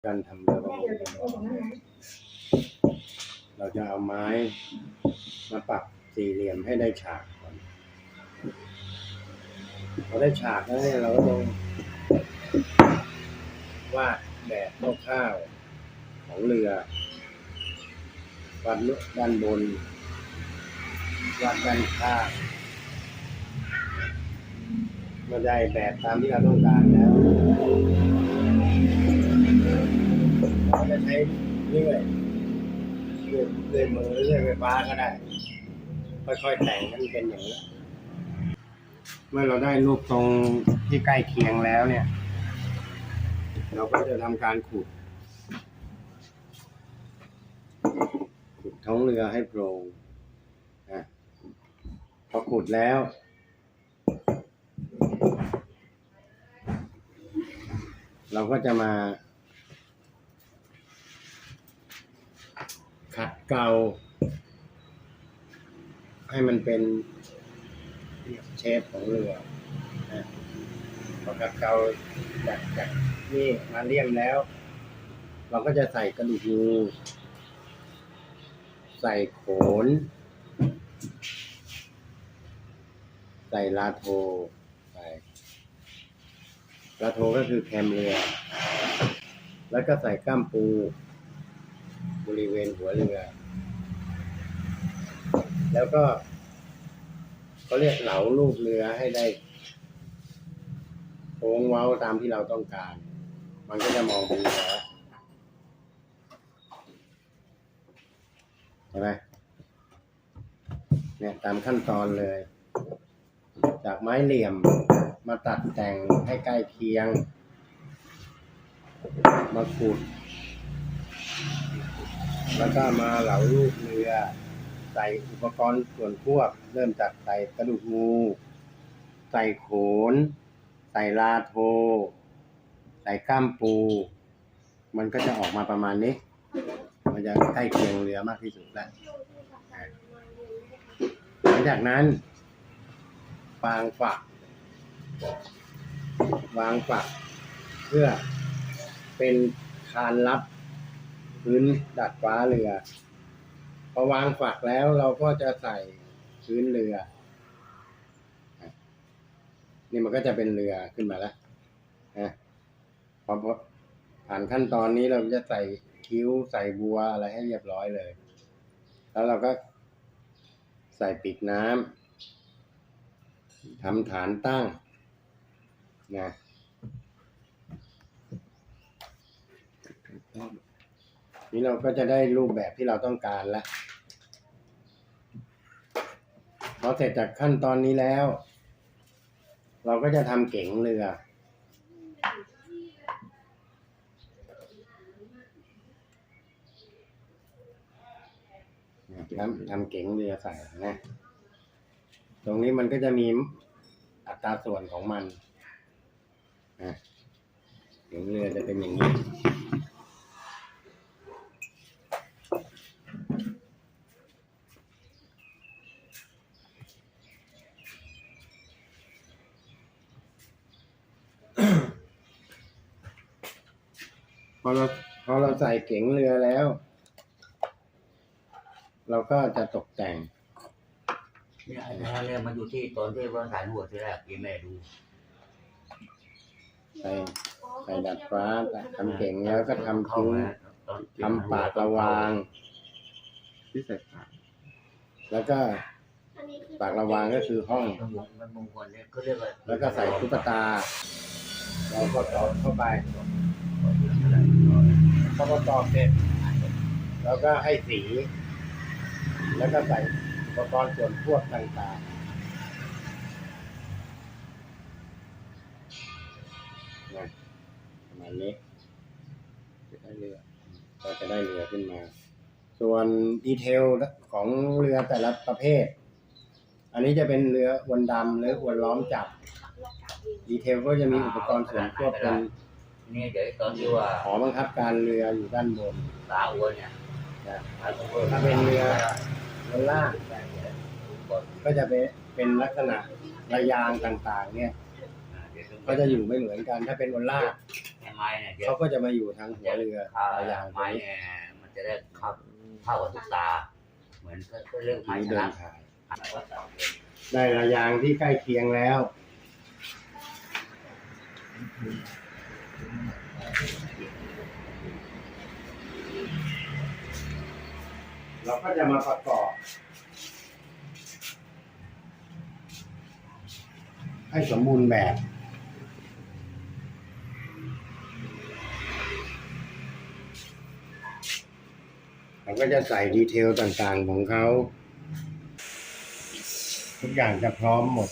การทำเรือประมงเราจะเอาไม้มาปักสี่เหลี่ยมให้ได้ฉากก่อนพอได้ฉากแล้วเนี่ยเราก็ต้องวาดแบบคร่าวๆของเรือวาดด้านบนวาดด้านข้างเมื่อได้แบบตามที่เราต้องการแล้วเราจะใช้เลื่อยมือเลื่อยไฟฟ้าก็ได้ค่อยๆแต่งให้มันเป็นอย่างนี้เมื่อเราได้รูปทรงที่ใกล้เคียงแล้วเนี่ยเราก็จะทำการขุดท้องเรือให้โปร่งพอขุดแล้วเราก็จะมาขัดเกลาให้มันเป็นเชฟของเรือพอขัดเกลาจากนี่มาเลี่ยมแล้วเราก็จะใส่กระดูกงูใส่โขนใส่ลาโทก็คือแคมเรือแล้วก็ใส่ก้ามปูบริเวณหัวเรือแล้วก็เขาเรียกเหลารูปเรือให้ได้โค้งเว้าตามที่เราต้องการมันก็จะมองเป็นเรือใช่ไหมเนี่ยตามขั้นตอนเลยจากไม้เหลี่ยมมาตัดแต่งให้ใกล้เคียงมาขุดแล้วก็มาเหลารูปเรือใส่อุปกรณ์ส่วนควบเริ่มจากใส่กระดูกงูใส่โขนใส่ลาโทใส่ก้ามปูมันก็จะออกมาประมาณนี้มันจะใกล้เคียงเรือมากที่สุดแล้วหลังจากนั้นวางฝักเพื่อเป็นคานรับพื้นดาดฟ้าเรือพอวางฝักแล้วเราก็จะใส่พื้นเรือนี่มันก็จะเป็นเรือขึ้นมาแล้วพอผ่านขั้นตอนนี้เราจะใส่คิ้วใส่บัวอะไรให้เรียบร้อยเลยแล้วเราก็ใส่ปีกน้ำทำฐานตั้งนะนี่เราก็จะได้รูปแบบที่เราต้องการแล้วพอเสร็จจากขั้นตอนนี้แล้วเราก็จะทำเก๋งเรือทำเก๋งเรือใส่นะตรงนี้มันก็จะมีอัตราส่วนของมันเก๋งเรือจะเป็นอย่างนี้พอเราใส่เก๋งเรือแล้วเราก็จะตกแต่งเนี่ยเรือมันอยู่ที่ตอนที่ว่าถ่ายหัวที่แรกที่แม่ดูใส่ดัดฟ้าทำเก๋งแล้วก็ทำคิ้วทำปากระวางที่ใส่ปากแล้วก็ปากระวางก็คือห้องแล้วก็ใส่ตุ๊กตาเราก็ต่อเข้าไปพอต่อเสร็จแล้วก็ให้สีแล้วก็ใส่อุปกรณ์ส่วนควบต่างๆนะประมาณนี้จะได้เรือก็จะได้เรือขึ้นมาส่วนดีเทลของเรือแต่ละประเภทอันนี้จะเป็นเรืออวนดำหรืออวนล้อมจับดีเทลก็จะมีอุปกรณ์ส่วนควบเป็นนี่เดี๋ยวตอนที่ว่าหอบังคับการเรืออยู่ด้านบนตาอ้วนเนี่ยถ้าเป็นเรือล่างก็จะเป็นลักษณะระยางต่างๆเนี่ยก็จะอยู่ไม่เหมือนกันถ้าเป็นบนล่าง ไม้เนี่ย เขาก็จะมาอยู่ทางหัวเรือ ข้าว ระยาง ไม้เนี่ยมันจะได้เข้ากับทุกตา เหมือนก็เรื่องไม้ นี้ ช เดิ นะ นทางได้ระยางที่ใกล้เคียงแล้ว เราก็จะมาประกอบ ให้สมบูรณ์แบบเราก็จะใส่ดีเทลต่างๆของเขา ทุกอย่างจะพร้อมหมด